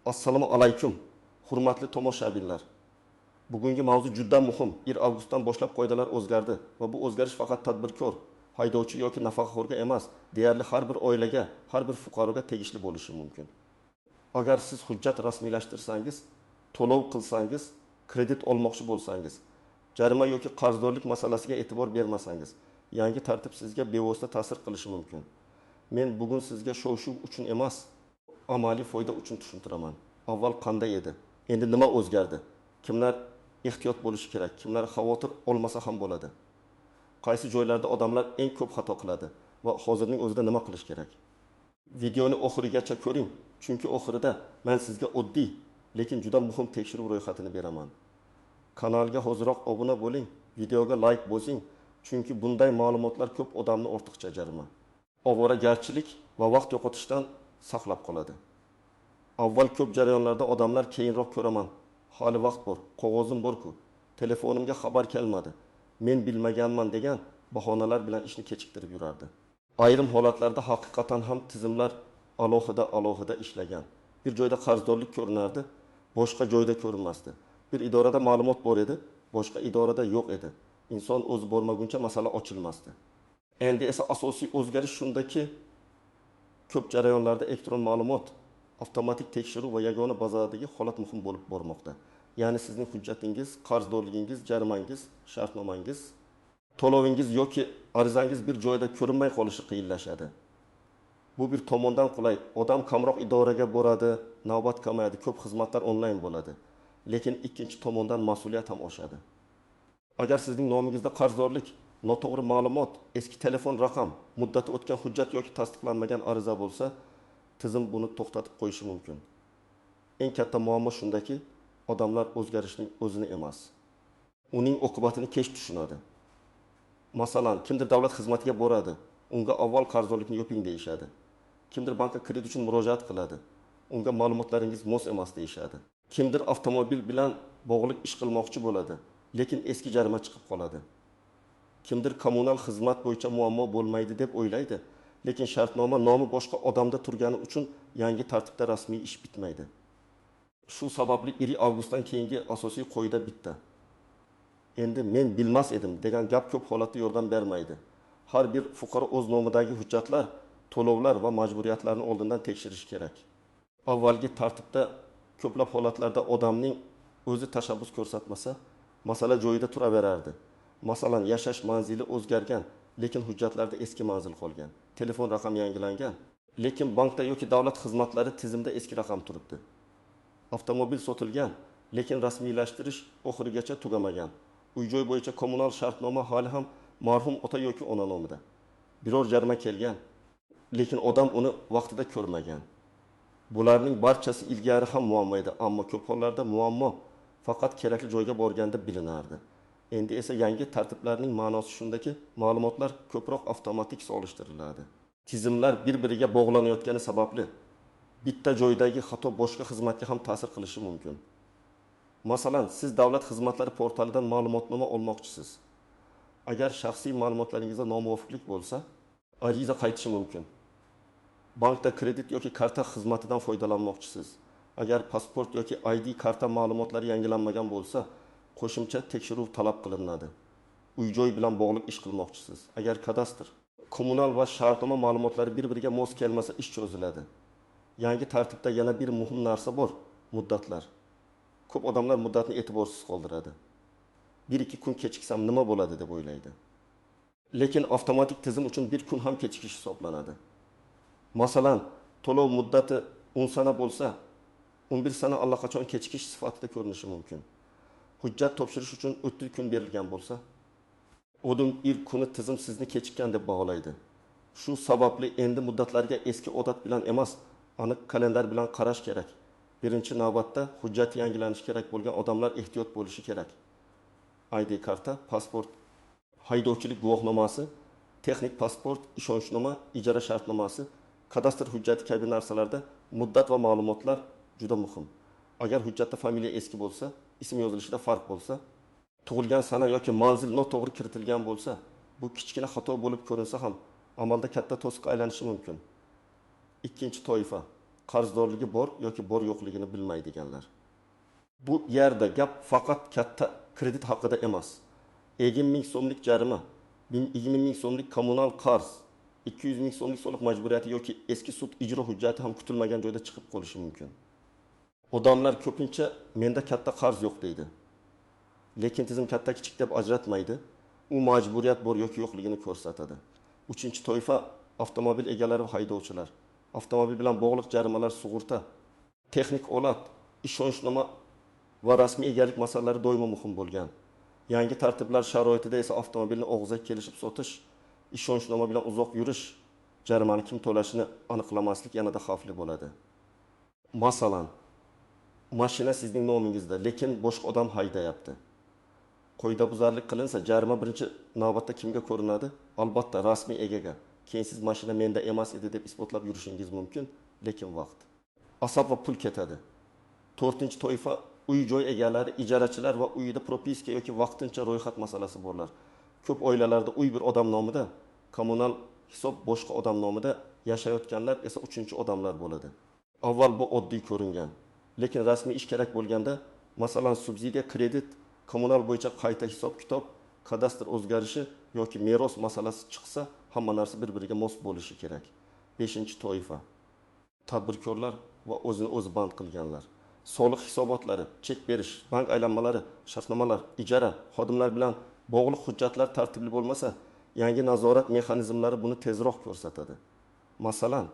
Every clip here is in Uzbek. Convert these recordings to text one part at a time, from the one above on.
Assalomu alaykum, hurmatli tomoshabinlar. Bugungi mavzu juda muhim. 1 avgustdan boshlab qoidalar o'zgardi va bu o'zgarish faqat tadbirkor, haydovchi yoki nafaqaxo'rga emas, deyarli har bir oilaga, har bir fuqaroga tegishli bo'lishi mumkin. Agar siz hujjat rasmiylashtirsangiz, to'lov qilsangiz, kredit olmoqchi bo'lsangiz, jarima yoki qarzdorlik masalasiga e'tibor bermasangiz, yangi tartib sizga bevosita ta'sir qilishi mumkin. Men bugun sizga shov-shuv uchun emas, amaliy foyda uchun tushuntiraman. Avval qanday edi? Endi nima o'zgardi? Kimlar ehtiyot bo'lishi kerak? Kimlar xavotir olmasa ham bo'ladi? Qaysi joylarda odamlar eng ko'p xato qiladi va hozirning o'zida nima qilish kerak? Videoni oxirigacha ko'ring, chunki oxirida men sizga oddiy, lekin juda muhim tekshiruv ro'yxatini beraman. Kanalga hoziroq obuna bo'ling, videoga like bosing, chunki bunday ma'lumotlar ko'p odamni ortiqcha jarima, ovoragarchilik va vaqt yo'qotishdan saqlab qoladi. Avval ko'p jarayonlarda odamlar keyinroq ko'raman. Hali vaqt bor, qog'ozim bor-ku, telefonimga xabar kelmadi, men bilmaganman degan bahonalar bilan ishni kechiktirib yurardi. Ayrim holatlarda haqiqatan ham tizimlar alohida ishlagan. Bir joyda qarzdorlik ko'rinardi, boshqa joyda ko'rinmasdi. Bir idorada ma'lumot bor edi, boshqa idorada yo'q edi. Inson o'zi bormaguncha masala ochilmasdi. Endi esa asosiy o'zgarish shundaki, ko'p jarayonlarda elektron ma'lumot, avtomatik tekshiruv va yagona bazadagi holat muhim bo'lib bormoqda. Ya'ni sizning hujjatingiz, qarzdorligingiz, jarimangiz, shartnomangiz, to'lovingiz yoki arizangiz bir joyda ko'rinmay qolishi qiyinlashadi. Bu bir tomondan qulay. Odam kamroq idoraga boradi, navbat kamayadi, ko'p xizmatlar onlayn bo'ladi. Lekin ikkinchi tomondan mas'uliyat ham oshadi. Agar sizning nomingizda qarzdorlik, noto'g'ri ma'lumot, eski telefon raqam, muddati o'tgan hujjat yoki tasdiqlanmagan ariza bo'lsa, tizim buni to'xtatib qo'yishi mumkin. Eng katta muammo shundaki, odamlar o'zgarishning o'zini emas, uning oqibatini kech tushunadi. Masalan, kimdir davlat xizmatiga boradi, unga avval qarzdorlikni yoping deyishadi. Kimdir bankka kredit uchun murojaat qiladi, unga ma'lumotlaringiz mos emas deyishadi. Kimdir avtomobil bilan bog'liq ish qilmoqchi bo'ladi, lekin eski jarima chiqib qoladi. Kimdir kommunal xizmat bo'yicha muammo bo'lmaydi deb o'ylaydi, lekin shartnoma nomi boshqa odamda turgani uchun yangi tartibda rasmiy ish bitmaydi. Shu sababli 1 avgustdan keyingi asosiy qoida bitta. Endi men bilmas edim degan gap ko'p holatda yordam bermaydi. Har bir fuqaro o'z nomidagi hujjatlar, to'lovlar va majburiyatlarni oldindan tekshirish kerak. Avvalgi tartibda ko'plab holatlarda odamning o'zi tashabbus ko'rsatmasa, masala joyida turaverardi. Masalan, yashash manzili o'zgargan, lekin hujjatlarda eski manzil qolgan. Telefon raqami yangilangan, lekin bankda yoki davlat xizmatlari tizimda eski raqam turibdi. Avtomobil sotilgan, lekin rasmiylashtirish oxirigacha tugamagan. Uy-joy bo'yicha kommunal shartnoma hali ham marhum ota yoki ona nomida. Biror jarima kelgan, lekin odam uni vaqtida ko'rmagan. Bularning barchasi ilgari ham muammo edi, ammo ko'p hollarda muammo faqat kerakli joyga borganda bilinardi. Endi esa yangi tartiblarning ma'nosi shundaki, ma'lumotlar ko'proq avtomatik solishtiriladi. Tizimlar bir-biriga bog'lanayotgani sababli bitta joydagi xato boshqa xizmatga ham ta'sir qilishi mumkin. Masalan, siz davlat xizmatlari portalidan ma'lumotnoma olmoqchisiz. Agar shaxsiy ma'lumotlaringizda nomuvofiqlik bo'lsa, ariza qaytishi mumkin. Bankda kredit yoki karta xizmatidan foydalanmoqchisiz. Agar pasport yoki ID karta ma'lumotlari yangilanmagan bo'lsa, qo'shimcha tekshiruv talab qilinadi. Uy-joy bilan bog'liq ish qilmoqchisiz. Agar kadastr, kommunal va shartnoma ma'lumotlari bir-biriga mos kelmasa, ish cho'ziladi. Yangi tartibda yana bir muhim narsa bor, muddatlar. Ko'p odamlar muddatni e'tiborsiz qoldiradi. 1-2 kun kechiksam nima bo'ladi deb o'ylaydi. Lekin avtomatik tizim uchun 1 kun ham kechikish hisoblanadi. Masalan, to'lov muddati 10 sana bo'lsa, 11 sana allaqachon kechikish sifatida ko'rinishi mumkin. Hujjat topshirish uchun 30 kun berilgan bo'lsa, o'dim ilk kuni tizim sizni kechikkan deb baholaydi. Shu sababli endi muddatlarga eski odat bilan emas, aniq kalendar bilan qarash kerak. Birinchi navbatda hujjat yangilanishi kerak bo'lgan odamlar ehtiyot bo'lishi kerak. ID karta, pasport, haydovchilik guvohnomasi, texnik pasport, ishonchnoma, ijara shartnomasi, kadastr hujjati kabi narsalarda muddat va ma'lumotlar juda muhim. Agar hujjatda familiya eski bo'lsa, ism yozilishida farq bo'lsa, tug'ilgan sana yoki manzil noto'g'ri kiritilgan bo'lsa, bu kichkina xato bo'lib ko'rinsa ham amalda katta to'siqqa aylanishi mumkin. Ikkinchi toifa, qarzdorligi bor yoki bor yo'qligini bilmaydiganlar. Bu yerda gap faqat katta kredit haqida emas. 20 ming so'mlik jarima, 20 ming so'mlik kommunal qarz, 200 ming so'mlik soliq majburiyati yoki eski sud ijro hujjati ham kutilmagan joyda chiqib qolishi mumkin. Odamlar ko'pincha menda katta qarz yo'q deydi. Lekin tizim katta kichik deb ajratmaydi. U majburiyat bor yoki yo'qligini ko'rsatadi. Uchinchi toifa avtomobil egalari va haydovchilar. Avtomobil bilan bog'liq jarimalar, sug'urta, texnik olat, ishonchnoma va rasmiy egalik masalalari doimo muhim bo'lgan. Yangi tartiblar sharoitida esa avtomobilni og'zaki kelishib sotish, ishonchnoma bilan uzoq yurish, jarimani kim to'lashini aniqlamaslik yanada xavfli bo'ladi. Masalan, mashina sizning nomingizda, lekin boshqa odam haydayapti. Qoidabuzarlik qilinsa, jarima birinchi navbatda kimga ko'rinadi? Albatta, rasmiy egaga. Keyin siz mashina menda emas edi deb isbotlab yurishingiz mumkin, lekin vaqt, asab va pul ketadi. 4-toifa uy-joy egalari, ijarachilar va uyida propiska yoki vaqtincha ro'yxat masalasi borlar. Ko'p oilalarda uy bir odam nomida, kommunal hisob boshqa odam nomida, yashayotganlar esa 3-odamlar bo'ladi. Avval bu oddiy ko'ringan, lekin rasmiy ish kerak bo'lganda, masalan, subsidiya, kredit, kommunal bo'yicha qayta hisob-kitob, kadastr o'zgarishi yoki meros masalasi chiqsa, hamma narsa bir-biriga mos bo'lishi kerak. 5-toifa tadbirkorlar va o'zini o'zi band qilganlar. Soliq hisobotlari, chek berish, bank aylanmalari, shartnomalar, ijara, xodimlar bilan bog'liq hujjatlar tartibli bo'lmasa, yangi nazorat mexanizmlari buni tezroq ko'rsatadi. Masalan,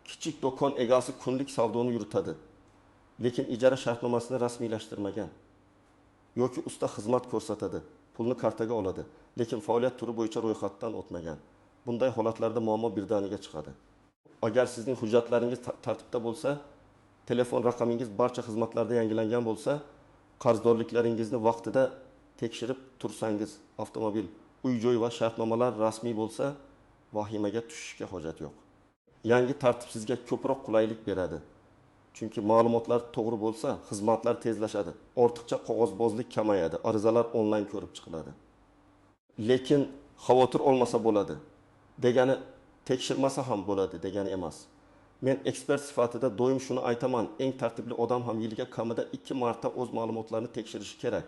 kichik do'kon egasi kunlik savdoni yuritadi, lekin ijara shartnomasini rasmiylashtirmagan. Yoki usta xizmat ko'rsatadi, pulni kartaga oladi, lekin faoliyat turi bo'yicha ro'yxatdan o'tmagan. Bunday holatlarda muammo birdaniga chiqadi. Agar sizning hujjatlaringiz tartibda bo'lsa, telefon raqamingiz barcha xizmatlarda yangilangan bo'lsa, qarzdorliklaringizni vaqtida tekshirib tursangiz, avtomobil, uy-joy va shartnomalar rasmiy bo'lsa, vahimaga tushishga hojat yo'q. Yangi tartib sizga ko'proq qulaylik beradi. Chunki ma'lumotlar to'g'ri bo'lsa, xizmatlar tezlashadi, ortiqcha qog'ozbozlik kamayadi, arizalar onlayn ko'rib chiqiladi. Lekin xavotir olmasa bo'ladi degani tekshirmasa ham bo'ladi degani emas. Men ekspert sifatida doim shuni aytaman, eng tartibli odam ham yiliga kamida 2 marta o'z ma'lumotlarini tekshirishi kerak.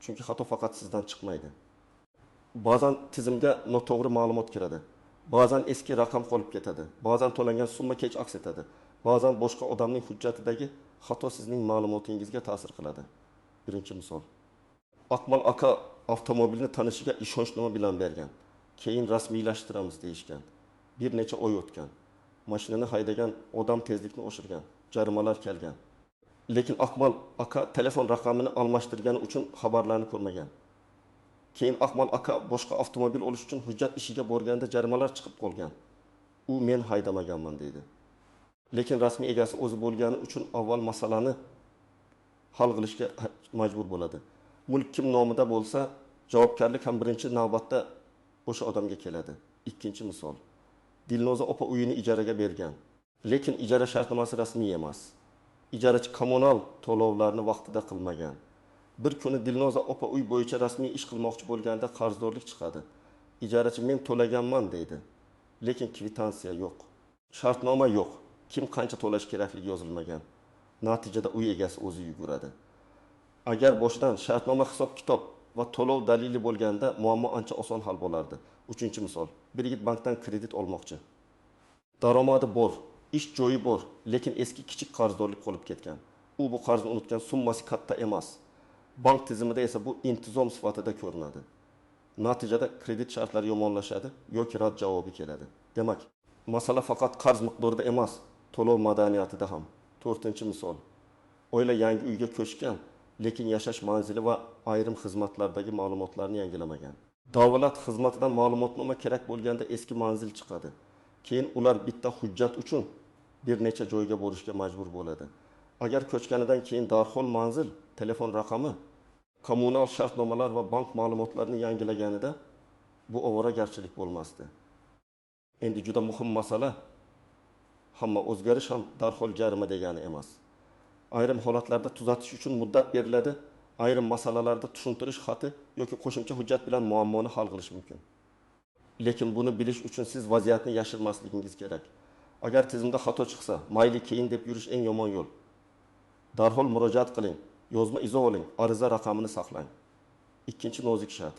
Chunki xato faqat sizdan chiqmaydi. Ba'zan tizimga noto'g'ri ma'lumot kiradi. Ba'zan eski raqam qolib ketadi. Ba'zan to'langan summa kech aks etadi. Ba'zan boshqa odamning hujjatidagi xato sizning ma'lumotingizga ta'sir qiladi. Birinchi misol. Akmal aka avtomobilni tanishiga ishonchnoma bilan bergan. Keyin rasmiylashtiramiz deyishgan. Bir necha oy o'tgan. Mashinani haydagan odam tezlikni oshirgan, jarimalar kelgan. Lekin Akmal aka telefon raqamini almashtirgani uchun xabarlarni ko'rmagan. Keyin Akmal aka boshqa avtomobil olish uchun hujjat ishiga borganda jarimalar chiqib qolgan. U men haydamaganman deydi. Lekin rasmiy egasi o'zi bo'lgani uchun avval masalani hal qilishga majbur bo'ladi. Mulk kim nomida bo'lsa, javobgarlik ham birinchi navbatda o'sha odamga keladi. Ikkinchi misol. Dilnoza opa uyini ijaraga bergan, lekin ijara shartnomasi rasmiy emas. Ijarachi kommunal to'lovlarni vaqtida qilmagan. Bir kuni Dilnoza opa uy bo'yicha rasmiy ish qilmoqchi bo'lganda qarzdorlik chiqadi. Ijarachi men to'laganman deydi, lekin kvitansiya yo'q, shartnoma yo'q, kim qancha to'lash kerakligi yozilmagan. Natijada uy egasi o'zi yuguradi. Agar boshidan shartnoma, hisob-kitob va to'lov dalili bo'lganda muammo ancha oson hal bo'lardi. 3-misol. Bir yigit bankdan kredit olmoqchi. Daromadi bor, ish joyi bor, lekin eski kichik qarzdorlik qolib ketgan. U bu qarzni unutgan, summasi katta emas. Bank tizimida esa bu intizom sifatida ko'rinadi. Natijada kredit shartlari yomonlashadi yoki rad javobi keladi. Demak, masala faqat qarz miqdorida emas, to'lov madaniyatida ham. 4-misol. Oila yangi uyga ko'chgan, lekin yashash manzili va ayrim xizmatlardagi ma'lumotlarni yangilamagan. Davlat xizmatidan ma'lumotnoma kerak bo'lganda eski manzil chiqadi. Keyin ular bitta hujjat uchun bir necha joyga borishga majbur bo'ladi. Agar ko'chganidan keyin darhol manzil, telefon raqami, kommunal shartnomalar va bank ma'lumotlarini yangilaganida bu ovoragarchilik bo'lmasdi. Endi juda muhim masala, hamma o'zgarish ham darhol jarima degani emas. Ayrim holatlarda tuzatish uchun muddat beriladi, ayrim masalalarda tushuntirish xati yoki qo'shimcha hujjat bilan muammoni hal qilish mumkin. Lekin buni bilish uchun siz vaziyatni yashirmasligingiz kerak. Agar tizimda xato chiqsa, mayli keyin deb yurish eng yomon yo'l. Darhol murojaat qiling, yozma izoh oling, ariza raqamini saqlang. Ikkinchi nozik shart.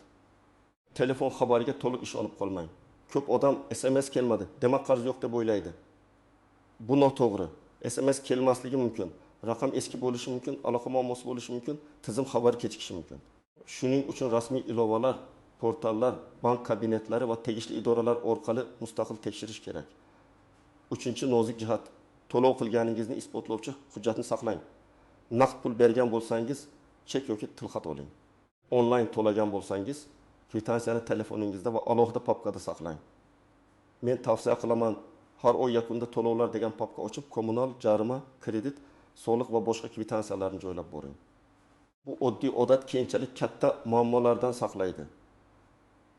Telefon xabariga to'liq ishonib qolmang. Ko'p odam SMS kelmadi, demak qarz yo'q deb o'ylaydi. Bu noto'g'ri. SMS kelmasligi mumkin. Raqam eski bo'lishi mumkin, aloqa muammosi bo'lishi mumkin, tizim xabari kechikishi mumkin. Shuning uchun rasmiy ilovalar, portallar, bank kabinetlari va tegishli idoralar orqali mustaqil tekshirish kerak. Uchinchi nozik jihat. To'lov qilganingizni isbotlovchi hujjatni saqlang. Naqd pul bergan bo'lsangiz, chek yoki tilxat oling. Onlayn to'lagan bo'lsangiz, kvitansiyani telefoningizda va alohida papkada saqlang. Men tavsiya qilaman, har oy yakunida to'lovlar degan papka ochib, kommunal, jarima, kredit, soliq va boshqa kvitansiyalarni joylab boring. Bu oddiy odat keyinchalik katta muammolardan saqlaydi.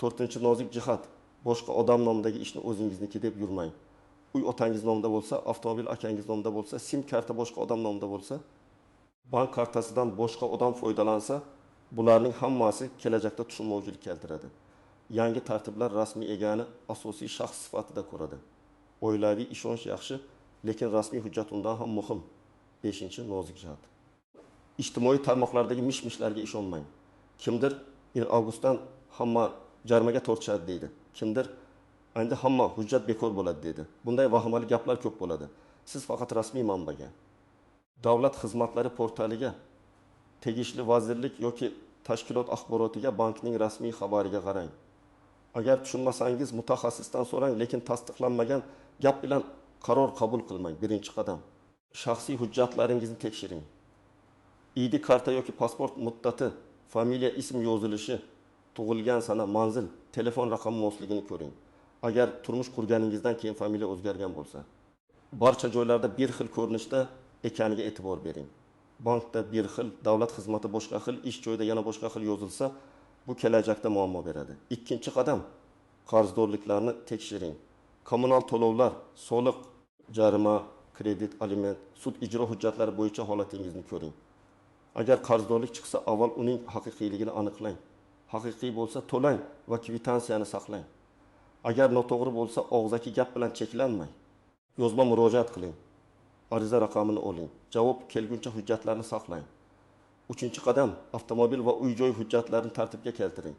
4-nozik jihat. Boshqa odam nomidagi ishni o'zingizniki deb yurmang. Uy otangiz nomida bo'lsa, avtomobil akangiz nomida bo'lsa, sim karta boshqa odam nomida bo'lsa, bank kartasidan boshqa odam foydalansa, bularning hammasi kelajakda tushunmovchilik keltiradi. Yangi tartiblar rasmiy egani asosiy shaxs sifatida ko'radi. Oilaviy ishonch yaxshi, lekin rasmiy hujjat undan ham muhim. 5-nozik jihat. Ijtimoiy tarmoqlardagi mish-mishlarga ishonmang. Kimdir 1 avgustdan hamma jarimaga tortishadi deydi. Kimdir endi hamma hujjat bekor bo'ladi deydi. Bunday vahimali gaplar ko'p bo'ladi. Siz faqat rasmiy manbaga, davlat xizmatlari portaliga, tegishli vazirlik yoki tashkilot axborotiga, bankning rasmiy xabariga qarang. Agar tushunmasangiz mutaxassisdan so'rang, lekin tasdiqlanmagan gap bilan qaror qabul qilmang. Birinchi qadam. Shaxsiy hujjatlaringizni tekshiring. ID karta yoki pasport muddati, familiya, ism yozilishi, tug'ilgan sana, manzil, telefon raqami mosligini ko'ring. Agar turmush qurganingizdan keyin familiya o'zgargan bo'lsa, barcha joylarda bir xil ko'rinishda ekaniga e'tibor bering. Bankda bir xil, davlat xizmati boshqa xil, ish joyida yana boshqa xil yozilsa, bu kelajakda muammo beradi. Ikkinchi qadam, qarzdorliklarni tekshiring. Kommunal to'lovlar, soliq, jarima, kredit, aliment, sud ijro hujjatlari bo'yicha holatingizni ko'ring. Agar qarzdorlik chiqsa, avval uning haqiqiyligini aniqlang. Haqiqiy bo'lsa to'lang va kvitansiyani saqlang. Agar noto'g'ri bo'lsa, og'zaki gap bilan cheklanmang. Yozma murojaat qiling. Ariza raqamini oling. Javob kelguncha hujjatlarni saqlang. 3-qadam, avtomobil va uy-joy hujjatlarini tartibga keltiring.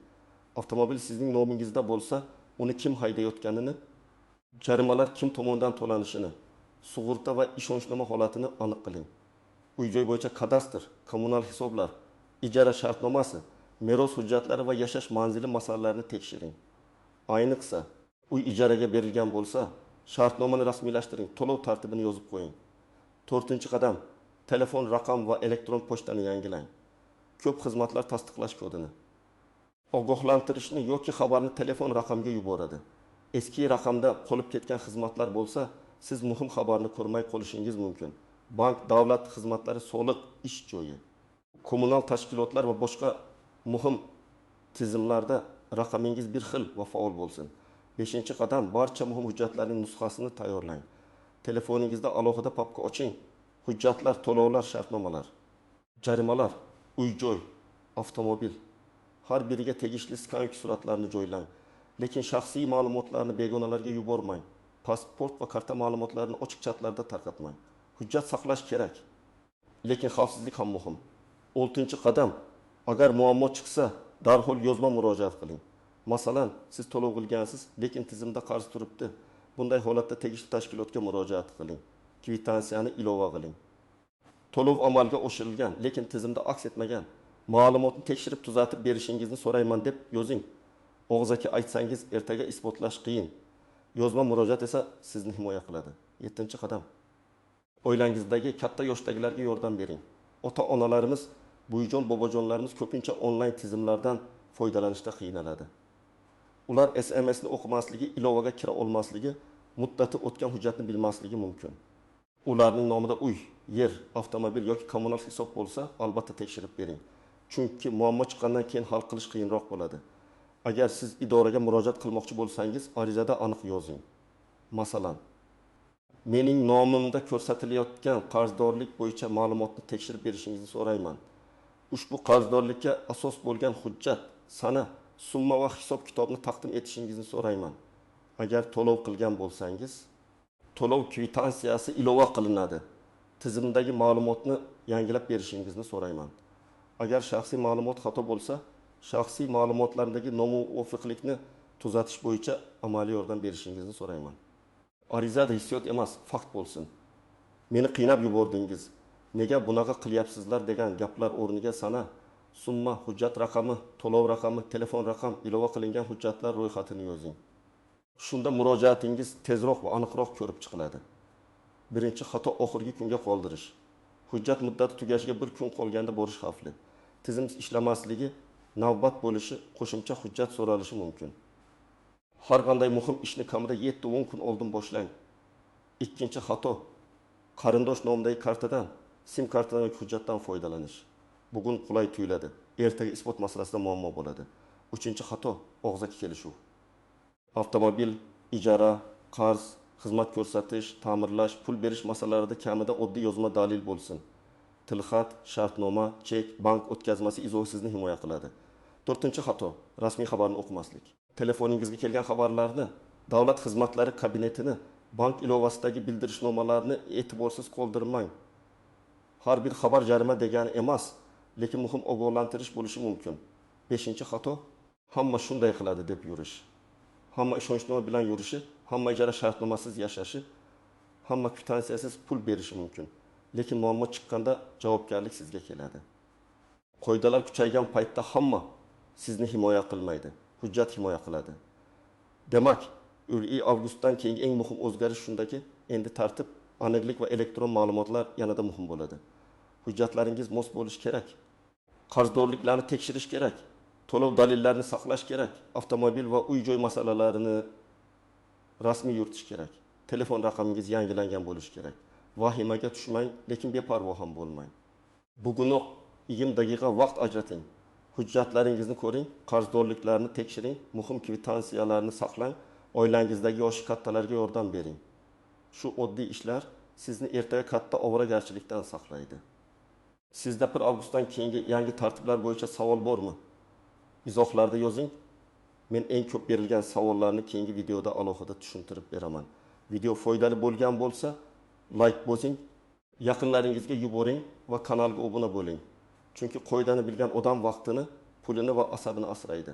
Avtomobil sizning nomingizda bo'lsa, uni kim haydayotganini, jarimalar kim tomonidan to'lanishini, sug'urta va ishonchnoma holatini aniq qiling. Uy-joy bo'yicha kadastr, kommunal hisoblar, ijara shartnomasi, meros hujjatlari va yashash manzili masalalarini tekshiring. Ayniqsa, uy ijaraga berilgan bo'lsa, shartnomani rasmiylashtiring, to'lov tartibini yozib qo'ying. 4-qadam, telefon raqam va elektron pochtani yangilang. Ko'p xizmatlar tasdiqlash kodini, ogohlantirishni yoki xabarni telefon raqamga yuboradi. Eski raqamda qolib ketgan xizmatlar bo'lsa, siz muhim xabarni ko'rmay qolishingiz mumkin. Bank, davlat xizmatlari, soliq, ish joyi, kommunal tashkilotlar va boshqa muhim tizimlarda raqamingiz bir xil va faol bo'lsin. 5-qadam, barcha muhim hujjatlarning nusxasini tayyorlang. Telefoningizda alohida papka oching. Hujjatlar, to'lovlar, shartnomalar, jarimalar, uy-joy, avtomobil. Har biriga tegishli skanik suratlarni joylang. Lekin shaxsiy ma'lumotlarni begonalarga yubormang. Pasport va karta ma'lumotlarini ochiq chatlarda tarqatmang. Hujjat saqlash kerak, lekin xavfsizlik ham muhim. 6-qadam, agar muammo chiqsa, darhol yozma murojaat qiling. Masalan, siz to'lov qilgansiz, lekin tizimda qarz turibdi. Bunday holatda tegishli tashkilotga murojaat qiling. Kvitansiyani ilova qiling. To'lov amalga oshirilgan, lekin tizimda aks etmagan. Ma'lumotni tekshirib tuzatib berishingizni so'rayman deb yozing. Og'zaki aytsangiz ertaga isbotlash qiyin. Yozma murojaat esa sizni himoya qiladi. 7-qadam. Oilangizdagi katta yoshdagilarga yordam bering. Ota-onalarimiz, buvijon, bobojonlarimiz ko'pincha onlayn tizimlardan foydalanishda qiynaladi. Ular SMS'ni o'qimasligi, ilovaga kira olmasligi, muddati o'tgan hujjatni bilmasligi mumkin. Ularning nomida uy, yer, avtomobil yoki kommunal hisob bo'lsa, albatta tekshirib bering. Chunki muammo chiqqandan keyin hal qilish qiyinroq bo'ladi. Agar siz idoraga murojaat qilmoqchi bo'lsangiz, arizada aniq yozing. Masalan, mening nomimda ko'rsatilayotgan qarzdorlik bo'yicha ma'lumotni tekshirib berishingizni so'rayman. Ushbu qarzdorlikka asos bo'lgan hujjat, sana, summa va hisob-kitobni taqdim etishingizni so'rayman. Agar to'lov qilgan bo'lsangiz, to'lov kvitansiyasi ilova qilinadi. Tizimdagi ma'lumotni yangilab berishingizni so'rayman. Agar shaxsiy ma'lumot xato bo'lsa, shaxsiy ma'lumotlardagi nomuvofiqlikni tuzatish bo'yicha amaliy yordam berishingizni so'rayman. Arizada hissiyot emas, fakt bo'lsin. Meni qiynab yubordingiz. Nega bunaqa qilyapsizlar degan gaplar o'rniga sana, summa, hujjat raqami, to'lov raqami, telefon raqam, ilova qilingan hujjatlar ro'yxatini yozing. Shunda murojaatingiz tezroq va aniqroq ko'rib chiqiladi. Birinchi xato oxirgi kunga qoldirish. Hujjat muddati tugashiga bir kun qolganda borish xavfli. Tizim ishlamasligi, navbat bo'lishi, qo'shimcha hujjat so'ralishi mumkin. Har qanday muhim ishni kamida 7-10 kun oldin boshlang. Ikkinchi xato, qarindosh nomidagi kartadan, sim kartadan yoki hujjatdan foydalanish. Bugun qulay tuyuladi, ertaga isbot masalasida muammo bo'ladi. Uchinchi xato, og'zaki kelishuv. Avtomobil, ijara, qarz, xizmat ko'rsatish, ta'mirlash, pul berish masalalarida kamida oddiy yozma dalil bo'lsin. Tilxat, shartnoma, chek, bank o'tkazmasi izohi sizni himoya qiladi. To'rtinchi xato, rasmiy xabarni o'qimaslik. Telefoningizga kelgan xabarlarni, davlat xizmatlari kabinetini, bank ilovasidagi bildirishnomalarni e'tiborsiz qoldirmang. Har bir xabar jarima degani emas, lekin muhim ogohlantirish bo'lishi mumkin. Beshinchi xato, hamma shunday qiladi deb yurish. Hamma ishonchnoma bilan yurishi, hamma ijara shartnomasiz yashashi, hamma kvitansiyasiz pul berishi mumkin. Lekin muammo chiqqanda javobgarlik sizga keladi. Qoidalar kuchaygan paytda hamma sizni himoya qilmaydi, hujjat himoya qiladi. Demak, 1 avgustdan keyingi eng muhim o'zgarish shundaki, endi tartib, aniqlik va elektron ma'lumotlar yanada muhim bo'ladi. Hujjatlaringiz mos bo'lishi kerak. Qarzdorliklarni tekshirish kerak. To'lov dalillarini saqlash kerak. Avtomobil va uy-joy masalalarini rasmiy yuritish kerak. Telefon raqamingiz yangilangan bo'lishi kerak. Vahimaga tushmang, lekin beparvo ham bo'lmang. Bugunoq 20 daqiqa vaqt ajrating. Hujjatlaringizni ko'ring, qarzdorliklarni tekshiring, muhim kvitansiyalarni saqlang, oilangizdagi yoshi kattalarga yordam bering. Shu oddiy ishlar sizni ertaga katta ovoragarchilikdan saqlaydi. Sizda 1 avgustdan keyingi yangi tartiblar bo'yicha savol bormi? Izohlarda yozing. Men eng ko'p berilgan savollarni keyingi videoda alohida tushuntirib beraman. Video foydali bo'lgan bo'lsa, like bosing, yaqinlaringizga yuboring va kanalga obuna bo'ling. Chunki qoidani bilgan odam vaqtini, pulini va asabini asraydi.